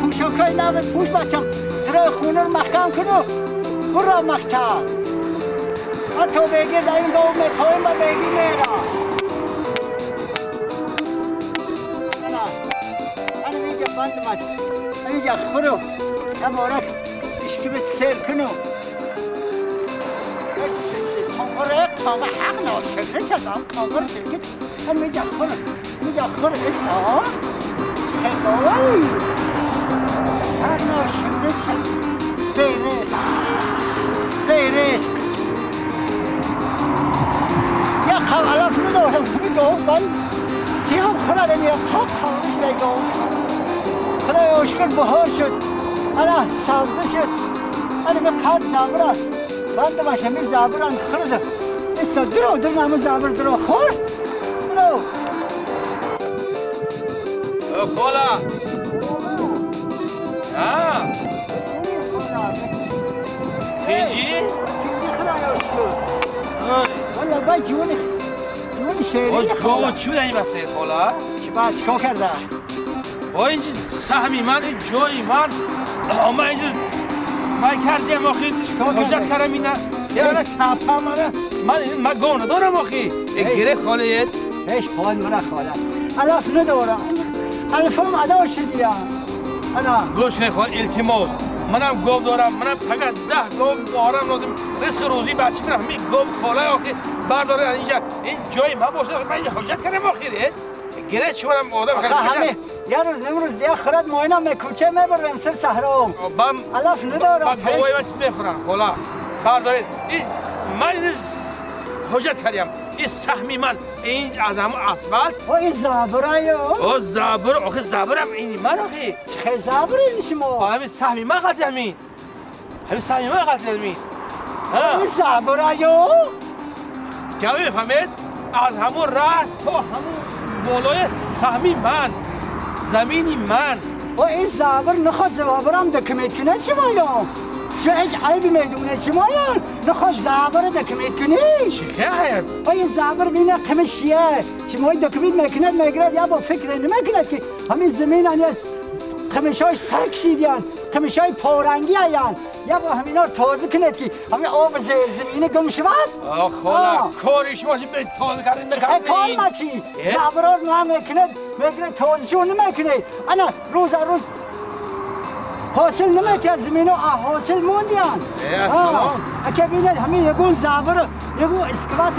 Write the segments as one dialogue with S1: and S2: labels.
S1: پوشاکای نامت پوش بچم درای خونه رو محکم کنو برو مکتب تو بگی در این گوه میتویم و بگی میرا انا میگه بند مد میگه خورو تبارک اشکبت سیر کنو کنگره کنگه حق ناشکره چدام کنگره شکر انا میگه خورو اسا چه حق ناشکره چدام بیرسک یا قوالاف ندارم میگم من چیم خدا نمیام خواهش نگم خدای اشکر بهار شد انا سبزه شد انا میخواد زبران بند باشه می زبران خورده استا درو نامو زبر درو خور درو
S2: خالا چینجی؟
S1: خدا اشکر والا با جونی شیری
S2: خالا چی بود این مسئله خالا؟
S1: چیکار کرده؟
S2: با اینجا سهمی من این جایی من اما اینجا من کردیم آخی حجت کردم اینا یعنی کپا من گاه ندارم آخی گره خاله یه
S1: هیچ خال مرا خاله علاف ندارم الفم ادا شدیم انا
S2: گوش نخواه التماس منم گاو دارم منم فقط 10 گاو دارم لازم رزق روزی بچه کنم همین گاو خاله آخی برداره اینجا این جای من باشه من اینجا حجت کردم آخیره گره چی منم آدم
S1: همه یه روز نمروز دیگه خرد ماینه میکوچه میبرم سر صحرا علاف ندارم
S2: با گوای من چیز میخورن خالا بردارید من حجت کردم این سهمی من این از همون اسفالت
S1: این زبره یا
S2: زبر آخه زبرم اینی من آخه
S1: چه زبره شما
S2: همین سهمی من قطع همین سهمی من قطع همین
S1: این زبره یا
S2: که بفهمید از همون راه تا همون بالای سهمی من زمینی من
S1: این زبر نخواست زبرم دکمت کنه چما یا شو هیچ عیبی میدونه شما یا نخواست زبر دکمت کنی
S2: چی خیلی
S1: این زبر بینه قمشیه شما دکمت میکند میگرد یا با فکر نمیکند که همین زمین هنیه قمشای سر کشیدیان قمشای پارنگی هیان یا با همینا تازه کند که همین آب زیر زمینه گم شود
S2: خالا کاریش باشه به تازه کردن نکردن
S1: کار ما چی؟ زبراز ما میکند میگرد تازه شون نمیکند انا روز حاصل نمیتی از زمینه حاصل موندیان اگه بیند همین یکون زبر یکون اسکوات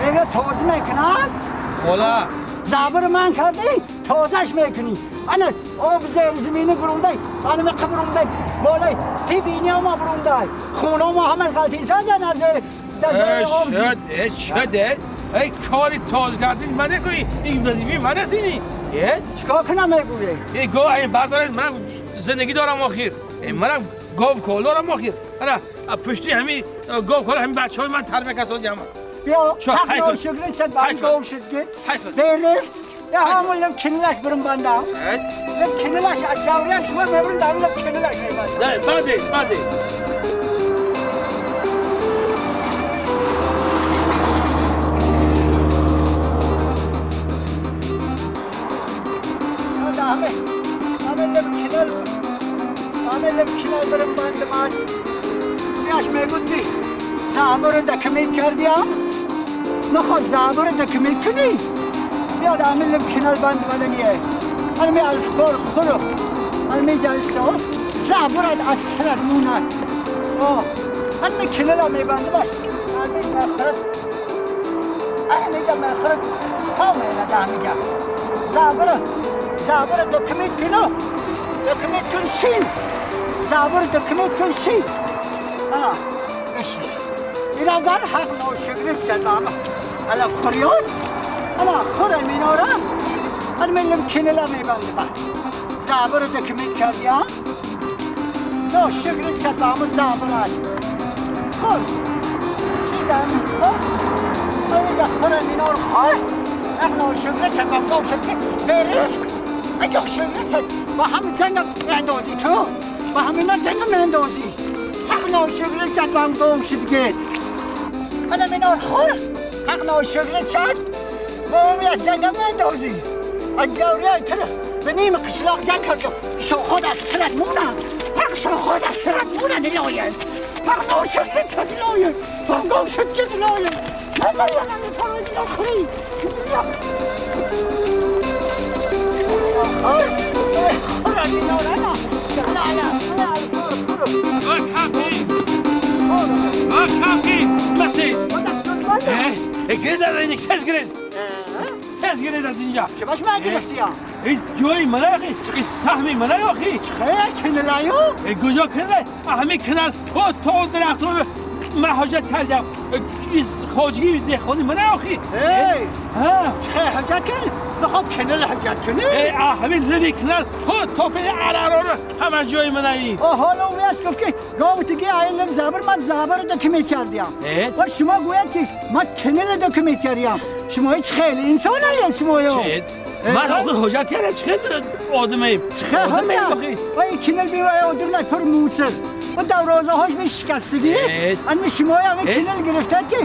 S1: میگرد تازه میکنن
S2: خالا
S1: زبر من کردی تازهش میکنی انا آب زیر زمینه برونده انا میقه برونده بالای تی بینی ما برونده خونه ما همه غلطی زدن از
S2: شده ای کاری تازه کردین من نکنی این وظیفه من هستینی
S1: چیکار کنم میگویی
S2: این گاه این بردارید من زندگی دارم آخیر منم گاو کال دارم آخیر انا پشتی همین گاو کال همین بچه های من ترمه کسان جمع
S1: بیا حق ناشکری شد باید گاو شد گید بیرست یا همون کنلش برم بندم کنلش از جوریک شما میبرم دارم کنلش میبندم
S2: بعده
S1: همه کنال برم بندم میاش میگود بی زبر دکمیت کردیم نخواست زبر دکمیت کنی بیاد همه کنال بندنیه همه الفکار خورو همه جلسه زبرت اصلا مونه همه کنال هم میبنده باش همه مخرد همه نده همه زبر دکمیت کنو دکمیت کن شین زبر دکمیت کن شین اشیش این اگر حق ناشکریت شد الاف خریان خورم اینارم من کنلا میبنده زبر دکمیت کردیم ناشکریت شد زبرت خور چیدم خور اگه خورم اینا رو خور اقنا شکر شکم گم شد که به رزق اگه شکر با همین تنگ مندازی تو با همین تنگ مندازی اقنا شکر شکم گم شد که منم اینا رو خور اقنا شکر شد با همی از جنگ مندازی از جوری های تره به نیم قشلاق جنگ کردم شو خود از سرت مونم حق شو خود از سرت مونم دلایم حق ناشد که دلایم بانگام شد که دلایم من بریم نمیتونم دلال خوری خورم این آرنا
S2: کافی بسی گرید از اینجا کس گرید کس گرید از اینجا
S1: چه باش من گرفتی ها
S2: این جوی منه آخی این سهمی منه آخی
S1: چه کنلایو
S2: این کجا کنله همین کنال تو درخت رو محاجت کردم این خواجگی دخونی منه آخی
S1: چه حجت کنی؟ بخواب کنل حجت کنی؟
S2: همین لبی کنال تو پی عرارا رو همه جوی منه این
S1: حالا اولی از گفت که گاو تگی آیلم زبر من زبر دکمیت کردیم و شما گوید که من کنل دکمیت کردیم شما هیچ خیلی انسان هایی شما یا
S2: من آخه حجت کردم چه آدمیم
S1: چه همین و این کنل بیوی آدم نکر موسر و دورازه هاش به شکستگی انمی شما همه کنل گرفتن که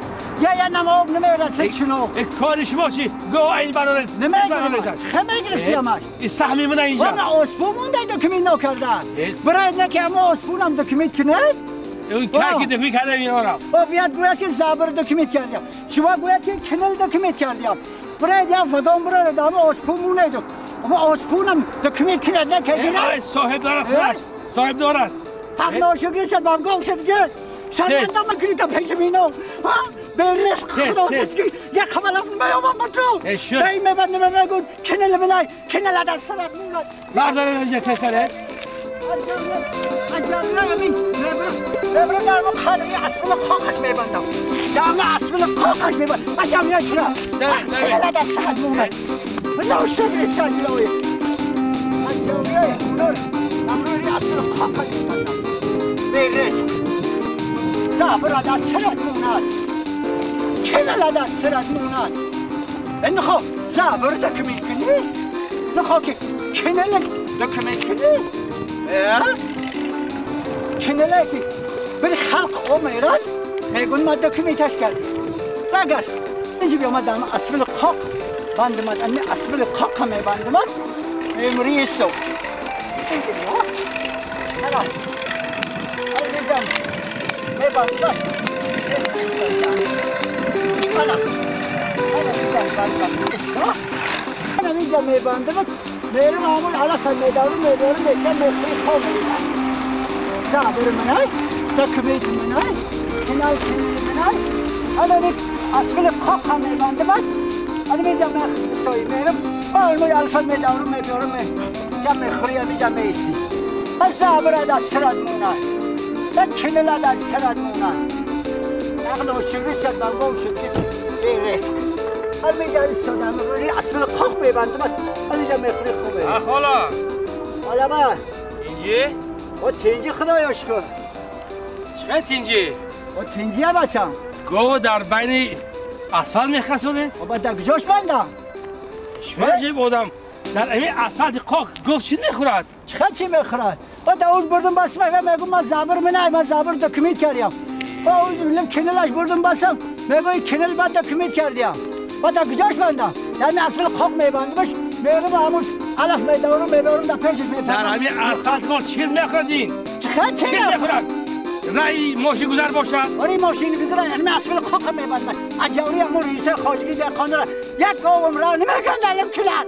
S1: یا نماب نمیرد چنو
S2: کار شما چی؟ گوه این براره
S1: نمیگرد خمه گرفتی همش
S2: این سهمی من اینجا
S1: و من آسپون مونده دکمیت نکردن برای نکه همه آسپون هم دکمیت کنه
S2: اون که دکمیت کردم اینا را
S1: و بیاد گوید که زبر دکمیت کردیم شما گوید که کنل دکمیت کردیم برای دیم فدام برای دامه آسپون مونه دو اما آسپون هم دکمیت کرد نکردیم
S2: صاحب دارد خودش صاحب دارد
S1: حق ناشگی شد بام گم شد که شرمنده من کنی تا پیش مینو به رزق خدا تسکی یک خبر افن بیامم با تو دایمه بنده من نگود کنل منای کنل عدد سرد موند
S2: برداره نجا کسره
S1: اجابه همین نبرم درما خالی اصل خاکش میبندم درما اصل خاکش میبندم اجابه چرا کنل عدد سرد موند ناشگی شد لوی اجابه نور امروی اصل خاکش میبندم به رزق زبر عدد سرد موند کنل عدد سرد موند نخوا زبر دکمیت کنی نخوا که کنل دکمیت کنی کنله که بری خلق او میرد میگون ما دکمیتش کردیم بگرد اینجا بیامد دارم اصل قاق بندمد امی اصل قاق همه بندمد میموری استو اینجا بیامد نگاه های بیزم میبندمد حالا بیزم بندمد استو حالا اینجا میبندمد میرم آمون حالا میدارم میچه میخوی خواه میدارم زبر منای دکمیت منای کنال منای حالا نیک اصل قاق هم میبندمد حالا میجم میخوی میرم آلموی الفت میدارم میجم میخوی میجم میستی از زبر از سرد مونای از کنال از سرد مونای نقل و شگری شد بلگم شد که به رزق حالا میجم استادم میبری اصل قاق میبندمد حالا میجم میخوی خوبه
S2: خالا
S1: حالا من
S2: اینجی؟
S1: و تنجی خدایاش کن
S2: چه تینجی؟
S1: و تنجی ها بچم
S2: گوه در بین اسفل میخسونه؟
S1: و با دکجاش بندم
S2: شما چه بودم در امی اسفل قاق گوه چیز میخورد؟
S1: چقدر چی میخورد؟ و داود بردم بسم میگم من زبر منای من زبر دکمیت کردیم و اون کنلش بردم بسم میگم کنل بعد دکمیت کردیم و دکجاش بندم یعنی اصل قاق میبندمش میگم همون علف میدارم در پیشش میبندم
S2: در امی اسفل قاق چیز میخوردین؟
S1: چقدر چی
S2: میخورد؟ رای ماشین گذر باشد؟
S1: آره ماشین گذر یعنی اصل قاق میبندم اجوری همون رئیس خواجگی در خانه را یک گاوم را نمیگندم کلد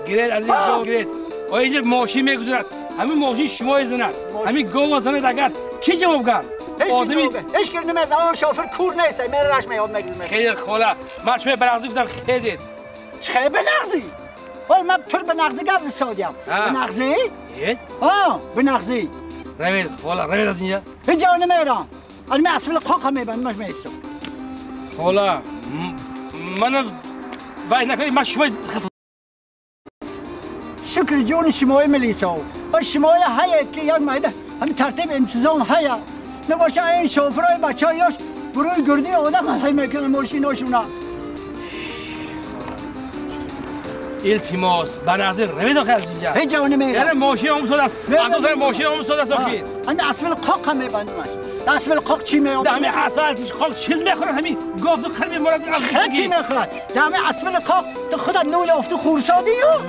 S2: گرید از این گوه گرید و اینجا ماشین میگذارد همین ماشین شما زند همین گوه زند اگر کی جواب کرد؟
S1: آدمی هیچ کی نمیدونم شوفر کور نیست میره راش میاد میگم
S2: خیلی خاله من شما برازی گفتم خیزید
S1: چه بنغزی وای من تو بنغزی گفت سادیم بنغزی بنغزی
S2: روید خاله روید از اینجا
S1: هیچ جا نمیرم من اصل قاق میبندم مش میستم
S2: خاله من وای نکنید من شما
S1: شکر جون شمای ملیسا و شمای هیئت که یک مایده همین ترتیب انتظام هیا نباشه این شوفرای بچه هایش بروی گردی آدم هایی میکنه ماشیناشونا
S2: التماس به نظر روید آخه از اینجا
S1: هیچ جا نمیره
S2: یعنی ماشین آموزاد است از اون ماشین آموزاد است آخه
S1: همین اسفل قاق هم میبندمش اسفل قاق چی میابند
S2: دمی اسفلتش قاق چیز میخورد همین گفت و کلمی مراد از
S1: چی میخورد دمی اسفل قاق تو خودت نول افت خورسادی یا